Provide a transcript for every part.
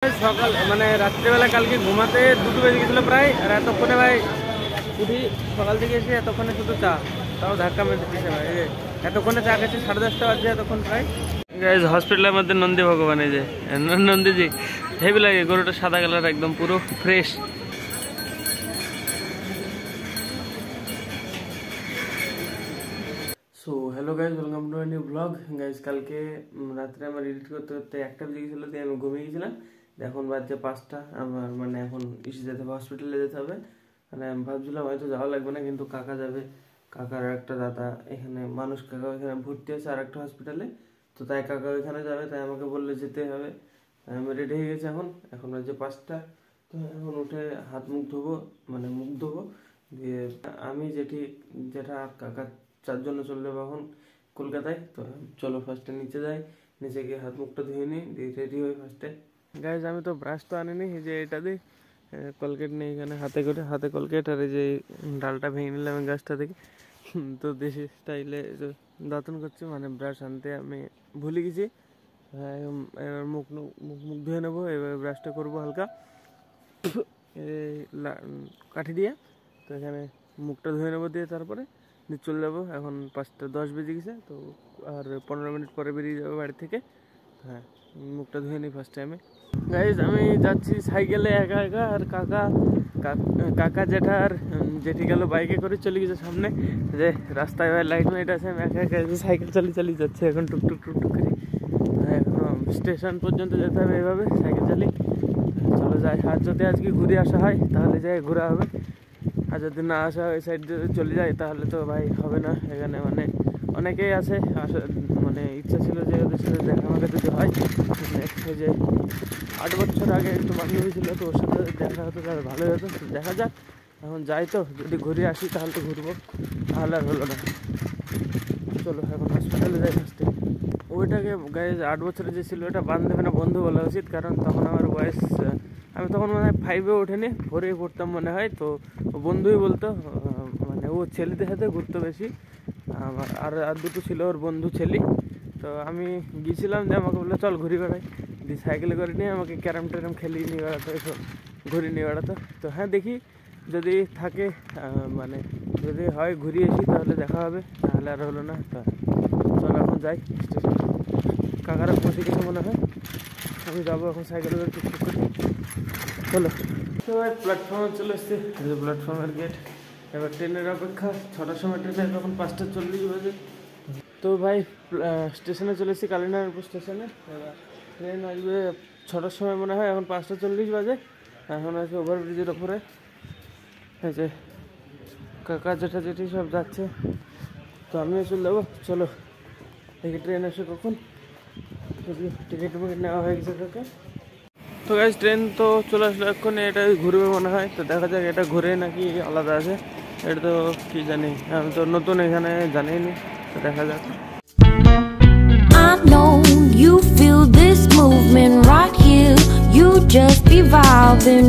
সকাল মানে রাত্রেবেলা কালকে ঘুমাতে 2টো বেজে গেছিলো প্রায়, আর এতক্ষণে ভাই উঠি সকাল থেকে এসে এতক্ষণে শুধু চা, তাও ধাক্কা মেরে দিচ্ছে ভাই। এতক্ষণে চা খাচ্ছি 10:30 বাজছে এতক্ষণ প্রায়। গাইজ হসপিটালের মধ্যে নন্দী ভগবান, এই যে নন্দীজি হেভি লাগে, গরুটা সাদা কালার একদম পুরো fresh. So hello guys, welcome to new blog. Guys কালকে রাত্রে আমার এডিট করতে করতে 1টা বেজে গেছিলো, দিয়ে আমি ঘুমিয়ে গেছিলাম। এখন বাজছে 5টা, আমার মানে এখন ইসে যেতে হবে, হসপিটালে যেতে হবে। মানে আমি ভাবছিলাম হয়তো যাওয়া লাগবে না, কিন্তু কাকা যাবে, কাকার একটা দাদা এখানে মানুষ কাকা এখানে ভর্তি আছে আর একটা হসপিটালে, তো তাই কাকা ওইখানে যাবে, তাই আমাকে বললে যেতে হবে। আমি রেডি হয়ে গেছি, এখন বাজছে 5টা। তো এখন উঠে হাত মুখ ধোবো, মানে মুখ ধোবো, দিয়ে আমি যেটা কাকা 4 জন চলে যাবো এখন কলকাতায়। তো চলো ফার্স্টে নিচে যাই, নিচে গিয়ে হাত মুখটা ধুয়ে নিই, দিয়ে রেডি হই ফার্স্টে। গাইজ আমি তো ব্রাশ তো আনিনি, এই যে এটা দিই কলগেট নেই এখানে, হাতে কলগেট, আর এই যে ডালটা ভেঙে নিলাম গাছটা থেকে। তো দেশি স্টাইলে দাঁতন করছি, মানে ব্রাশ আনতে আমি ভুলে গেছি। এবার মুখ ধুয়ে নেবো, এবার ব্রাশটা করবো হালকা কাঠি দিয়ে। তো এখানে মুখটা ধুয়ে নেবো, দিয়ে তারপরে চলে যাবো। এখন 5:10 বেজে গেছে, তো আর 15 মিনিট পরে বেরিয়ে যাবো বাড়ি থেকে। হ্যাঁ, মুখটা ধুয়ে নিই ফার্স্ট টাইমে। গাইজ আমি যাচ্ছি সাইকেলে একা একা, আর কাকা জেঠা আর জেঠি গেল বাইকে করে, চলে গেছে সামনে, যে রাস্তায় লাইট আছে। আমি একা একা সাইকেল চালিয়ে যাচ্ছি এখন টুকটুক করে। এখন স্টেশন পর্যন্ত যেতে হবে এইভাবে সাইকেল চালিয়ে। চলো যাই, আর যদি আজকে ঘুরে আসা হয় তাহলে যাই ঘোরা হবে, আর যদি না আসা হয় সাইড যদি চলে যায় তাহলে তো ভাই হবে না। এখানে মানে অনেকেই আছে, মানে ইচ্ছা ছিল যে ওদের সাথে দেখা আমাকে যদি হয়, ওই যে 8 বছর আগে একটু বান্ধবী ছিল, তো ওর সাথে দেখা হতো তাহলে ভালোই হতো। দেখা যাক, এখন যাই, তো যদি ঘুরে আসি তাহলে তো ঘুরবো, তাহলে আর হলো না। চলো এখন হসপিটালে যাই ফার্স্টে। ওইটাকে গাইজ 8 বছরের যে ছিল ওটা বান্ধবী না বন্ধু বলা উচিত, কারণ তখন আমার বয়স, আমি তখন মনে হয় 5-এ ওঠেনি, 4-এ পড়তাম মনে হয়। তো বন্ধুই বলতো, মানে ও ছেলেদের সাথে ঘুরতো বেশি। আর 2টো ছিল ওর বন্ধু ছেলে। তো আমি গিয়েছিলাম, যে আমাকে বললো চল ঘুরি বেড়াই, দিয়ে সাইকেলে করে নিয়ে আমাকে ক্যারাম ট্যারাম খেলিয়ে নিয়ে বেড়াতো, এসব ঘুরিয়ে নিয়ে বেড়াতো। তো হ্যাঁ, দেখি যদি থাকে, মানে যদি হয় ঘুরিয়ে আসি তাহলে দেখা হবে, তাহলে আর হলো না। তো চলো এখন যাই স্টেশন, কাকারা পৌঁছে গেছে মনে হয়, আমি যাবো এখন সাইকেলে করে টুকটুক করে। চলো তো ভাই প্ল্যাটফর্মে চলে এসছি, প্ল্যাটফর্মের গেট। এবার ট্রেনের অপেক্ষা, 6টার সময় ট্রেনে, তখন 5:40 বাজে। তো ভাই স্টেশনে চলে এসেছি, কালিনাগর স্টেশনে। এবার ট্রেন আসবে 6টার সময় মনে হয়, এখন 5:40 বাজে। এখন আছে ওভারব্রিজের ওপরে, এই যে কাকা জেঠা জেঠি সব যাচ্ছে, তো আমিও চলে যাবো। চলো দেখি ট্রেন আসে কখন, টিকিট নেওয়া হয়ে গেছে কাকা। তো গাইজ ট্রেন তো চলে আসলো এখন, এটা ঘুরবে মনে হয়। তো দেখা যাক এটা ঘুরে নাকি আলাদা আছে, এটা তো কি জানি, আমি তো নতুন এখানে জানিনি, তো দেখা যাক। I know you feel this movement right here. You just be vibing,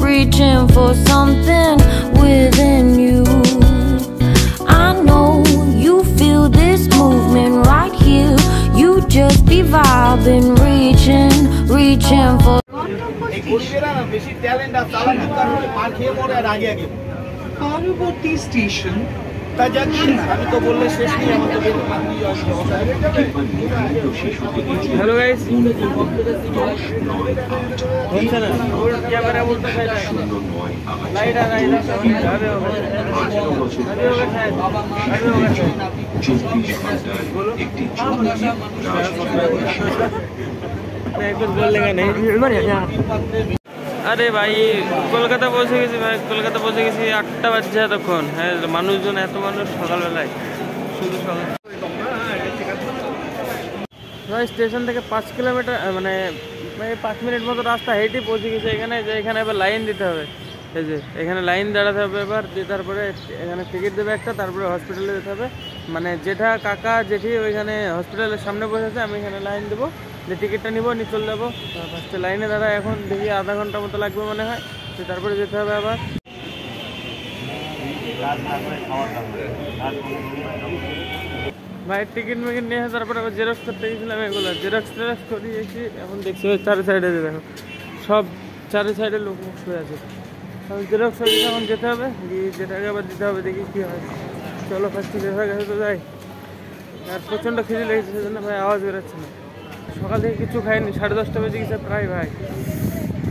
reaching for something within you. I know you feel this movement right here. You just be vibing, reaching for. পরবর্তী station hello guys, camera বলতে light আর আরে ভাই কলকাতা পৌঁছে গেছি ভাই, কলকাতা পৌঁছে গেছি 8টা বাজছে এতক্ষণ। হ্যাঁ, মানুষজন এত মানুষ সকালবেলায়, শুধু সকাল। ভাই স্টেশন থেকে 5 কিলোমিটার, মানে 5 মিনিট মতো রাস্তা হেঁটে পৌঁছে গেছে এখানে। যে এখানে এবার লাইন দিতে হবে, এই যে এখানে লাইন দাঁড়াতে হবে এবার, দিয়ে তারপরে এখানে টিকিট দেবে একটা, তারপরে হসপিটালে যেতে হবে। মানে জেঠা কাকা জেঠি ওইখানে হসপিটালের সামনে বসেছে, আমি এখানে লাইন দেবো, যে টিকিটটা নিবো, নিয়ে চলে যাবো। ফার্স্টে লাইনে দাঁড়ায়, এখন দেখি আধা ঘন্টা মতো লাগবে মনে হয়, তো তারপরে যেতে হবে আবার। ভাই টিকিট মিকিট নিয়ে তারপরে আবার জেরক্স করতে গেছিলাম, এগুলো জেরক্স টেরক্স করিয়েছি। এখন দেখছি ওই চারি সাইডে দেখো সব চারি সাইডে লোক মুখ শুয়ে আছে। এখন জেরক্স হয়ে এখন যেতে হবে, গিয়ে যেটাকে আবার দিতে হবে, দেখি কী হয়। চলো ফার্স্টে যেভাবে গেছে তো যাই। আর প্রচণ্ড খিদে লেগেছে, সেজন্য ভাই আওয়াজ বেরোচ্ছে না। সকাল থেকে কিছু খাইনি, 10:30 বেজে গেছে প্রায় ভাই,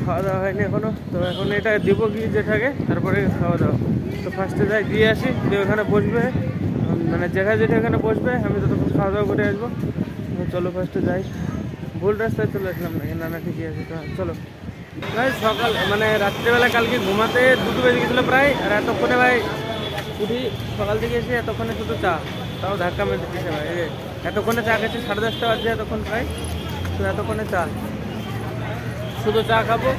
খাওয়া দাওয়া হয়নি এখনও। তো এখন এটা দিব কি যেটাকে, তারপরে খাওয়া দাওয়া। তো ফার্স্টে যাই দিয়ে আসি, দিয়ে ওখানে বসবে, মানে যেটা এখানে বসবে, আমি ততক্ষণ খাওয়া দাওয়া করে আসবো। চলো ফার্স্টে যাই। ভুল রাস্তায় চলে আসলাম নাকি? না না ঠিকই আছে। তো চলো ভাই, সকাল মানে রাত্রেবেলা কালকে ঘুমাতে 2 বেজে গেছিলো প্রায়। আর এতক্ষণে ভাই উঠি, সকাল থেকে এসে এতক্ষণে শুধু চা, তাও ধাক্কা মেরে দিচ্ছে ভাই। এতক্ষণে চা খেয়েছি, 10:30 বাজছে এতক্ষণ প্রায়। তো এতক্ষণে চা, শুধু চা খাবো।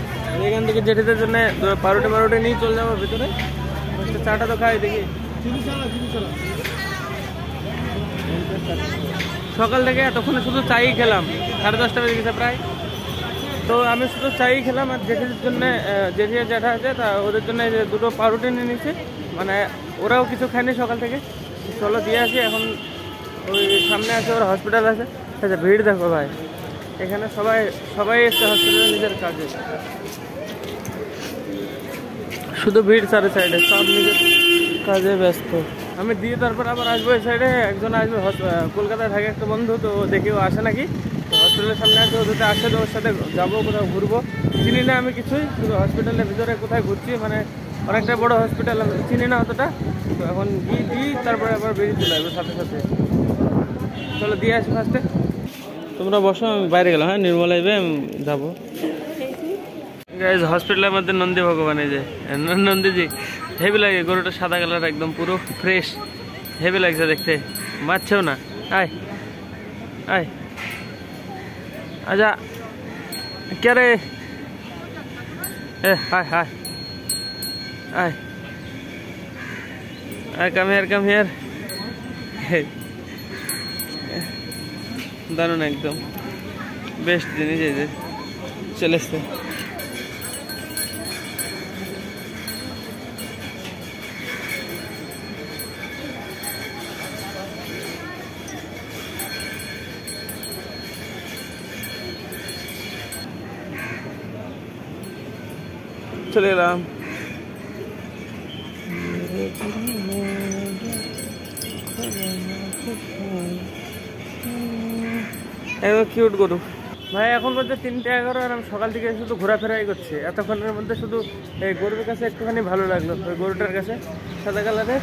এখান থেকে জেঠিদের জন্য পাউরুটি নিয়ে চলে যাবো ভিতরে। চাটা তো খাই, দেখি সকাল থেকে এতক্ষণে শুধু চাই খেলাম, 10:30 বেজে গেছে প্রায়। তো আমি শুধু চাই খেলাম, আর জেঠির জন্য জেঠিয়া জ্যাঠা আছে, তা ওদের জন্য 2টো পাউরুটি নিয়ে নিচ্ছে, মানে ওরাও কিছু খায়নি সকাল থেকে। চলো দিয়ে আসি এখন। ওই সামনে আছে ওর হসপিটাল আছে। আচ্ছা ভিড় দেখো ভাই, এখানে সবাই এসছে হসপিটালে নিজের কাজে, শুধু ভিড় চারি সাইডে, সব নিজের কাজে ব্যস্ত। আমি দিয়ে তারপর আবার আসবো এই সাইডে। একজন আসবে কলকাতায় থাকে একটা বন্ধু, তো দেখি ও আসে নাকি। তো হসপিটালের সামনে আছে, ওদের আসে, তো ওর সাথে যাবো, কোথাও ঘুরবো। চিনি না আমি কিছুই, শুধু হসপিটালের ভিতরে কোথায় ঘুরছি, মানে অনেকটা বড় হসপিটাল, আমি চিনি না অতটা। তো এখন গিয়ে দিই, তারপরে আবার বেরিয়ে চলে আসবো সাথে সাথে। চলো দিয়ে আসি ফার্স্টে। তোমরা বসো, আমি বাইরে গেলাম। হ্যাঁ নির্মলা যাবে, আমি যাবো। গাইজ হসপিটালের মধ্যে নন্দী ভগবান, এই যে নন্দীজি, হেভি লাগে। গরুটা সাদা কালার, একদম পুরো ফ্রেশ, হেভি লাগছে দেখতে। মারছেও না। আয় আয়, আচ্ছা কে রে? হায় হায়, আয় আয়, কাম হিয়ার। দারুণ, একদম বেস্ট জিনিস এই যে চলে এসছে। চলে এলাম। একদম কিউট গরু ভাই। এখন বলতে 3:11, আর আমি সকাল থেকে শুধু ঘোরাফেরাই করছি। এতক্ষণের মধ্যে শুধু এই গরুর কাছে একটুখানি ভালো লাগলো, ওই গরুটার কাছে সাদা কালারের।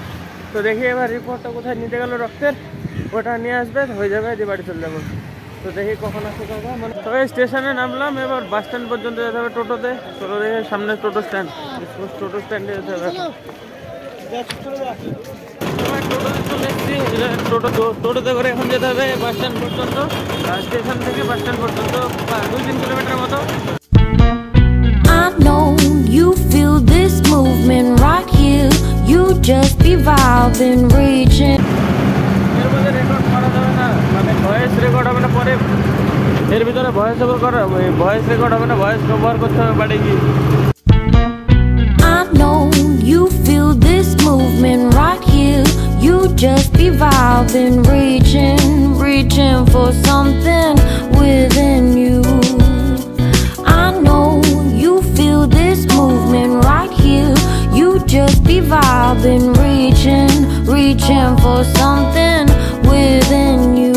তো দেখি এবার রিপোর্টটা কোথায় নিতে গেল রক্তের, ওটা নিয়ে আসবে, হয়ে যাবে, দিয়ে বাড়ি চলে যাবো। তো দেখি কখন আসে কথা। মানে তবে স্টেশনে নামলাম, এবার বাস স্ট্যান্ড পর্যন্ত যেতে হবে টোটোতে। চলো দেখে সামনে টোটো স্ট্যান্ডে যেতে হবে। টোটোতে করে এখন যেতে হবে বাস স্ট্যান্ড পর্যন্ত, স্টেশন থেকে বাস স্ট্যান্ড পর্যন্ত 2-3 কিলোমিটার মতো। I know you feel this movement right here. You just be vibing, reaching. এর মধ্যে রেকর্ড করা যাবে না, মানে ভয়েস রেকর্ড হবে না পরে। এর ভিতরে ভয়েস রেকর্ড হবে না, ভয়েস ব্যবহার করতে হবে বাড়ি গিয়ে। I know you feel this movement right here. You just be vibing, reaching for something within you. I know you feel this movement right here. You just be vibing, reaching for something within you.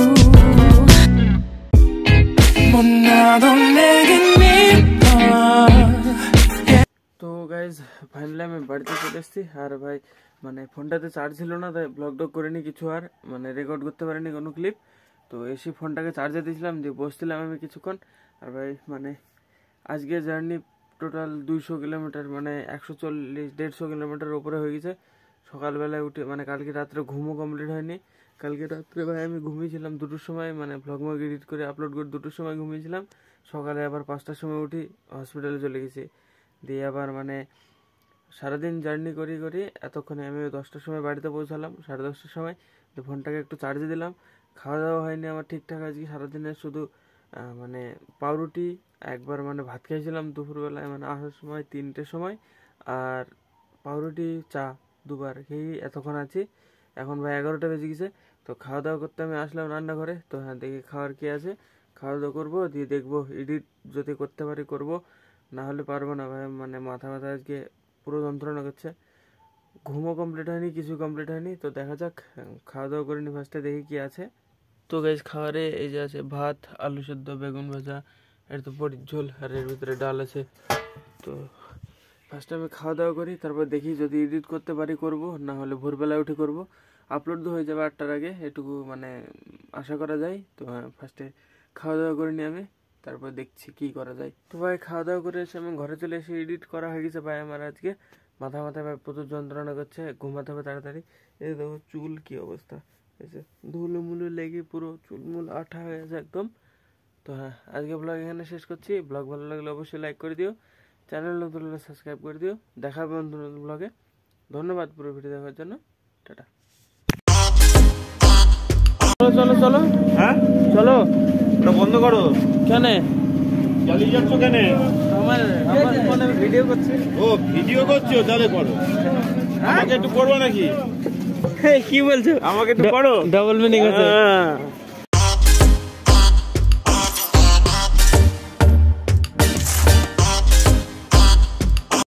তো guys finally আমি বাড়িতে চলে এসেছি। আর ভাই মানে ফোনটাতে charge ছিল না, তাই ব্লগ টক করিনি কিছু, আর মানে রেকর্ড করতে পারিনি কোনো ক্লিপ। তো এসে ফোনটাকে চার্জে দিয়েছিলাম, দিয়ে বসছিলাম আমি কিছুক্ষণ। আর ভাই মানে আজকে জার্নি টোটাল 200 কিলোমিটার, মানে 140-150 কিলোমিটার উপরে হয়ে গেছে। সকালবেলায় উঠে, মানে কালকে রাত্রে ঘুমও কমপ্লিট হয়নি। কালকে রাত্রে ভাই আমি ঘুমিয়েছিলাম 2টোর সময়, মানে ভ্লগ মগ এডিট করে আপলোড করে 2টোর সময় ঘুমিয়েছিলাম। সকালে আবার 5টার সময় উঠি, হসপিটালে চলে গেছি। দিয়ে আবার মানে সারাদিন জার্নি করি এতক্ষণে আমি 10টার সময় বাড়িতে পৌঁছালাম, 10:30টার সময়। তো ফোনটাকে একটু চার্জে দিলাম। খাওয়া দাওয়া হয়নি আমার ঠিকঠাক আজকে সারাদিনে, শুধু মানে পাউরুটি একবার, মানে ভাত খাইছিলাম দুপুরবেলায়, মানে আসার সময় 3টের সময়, আর পাউরুটি চা 2বার খেয়ে এতক্ষণ আছি। এখন ভাই 11টা বেজে গেছে। তো খাওয়া দাওয়া করতে আমি আসলাম রান্নাঘরে। তো হ্যাঁ, দেখি খাওয়ার কি আছে, খাওয়া দাওয়া করবো, দিয়ে দেখবো এডিট যদি করতে পারি করব, না হলে পারবো না ভাই। মানে মাথা আজকে পুরো যন্ত্রণা করছে, ঘুমও কমপ্লিট হয়নি, কিছু কমপ্লিট হয়নি। তো দেখা যাক, খাওয়া দাওয়া করে নি ফার্স্টে, দেখি কি আছে। তো গাইস খাবারে এই যে আছে ভাত, আলু সেদ্ধ, বেগুন ভাজা, এর তো বড়ির ঝোল, আর এর ভিতরে ডাল আছে। তো ফার্স্টে আমি খাওয়া দাওয়া করি, তারপর দেখি যদি এডিট করতে পারি করব, না হলে ভোরবেলায় উঠে করব। আপলোড তো হয়ে যাবে 8টার আগে, এটুকু মানে আশা করা যায়। তো হ্যাঁ, ফার্স্টে খাওয়া দাওয়া করে নিই আমি, তারপর দেখছি কি করা যায়। তো ভাই খাওয়া দাওয়া করে এসে আমি ঘরে চলে এসে এডিট করা হয়ে গেছে ভাই আমার আজকে। মাথা ভাই প্রচুর যন্ত্রণা করছে, ঘুমাতে হবে তাড়াতাড়ি। এই দেখো চুল কি অবস্থা, এই যে ধুলো মুলো লেগে পুরো চুলমুল আঠা হয়ে গেছে একদম। তো হ্যাঁ, আজকে ব্লগ এখানে শেষ করছি। ব্লগ ভালো লাগলে অবশ্যই লাইক করে দিও, চ্যানেল নতুন হলে সাবস্ক্রাইব করে দিও। দেখা হবে নতুন নতুন ব্লগে। ধন্যবাদ পুরো ভিডিও দেখার জন্য, টাটা। চলো চলো চলো, হ্যাঁ চলো। ওটা বন্ধ করো। কেন চালিয়ে যাচ্ছ কেন? আমার ফোনে ভিডিও করছি। ও ভিডিও করছো, তাহলে করো। আমাকে একটু করবো নাকি? কি বলছো? আমাকে একটু করো। ডাবল মিনিং আছে। হ্যাঁ।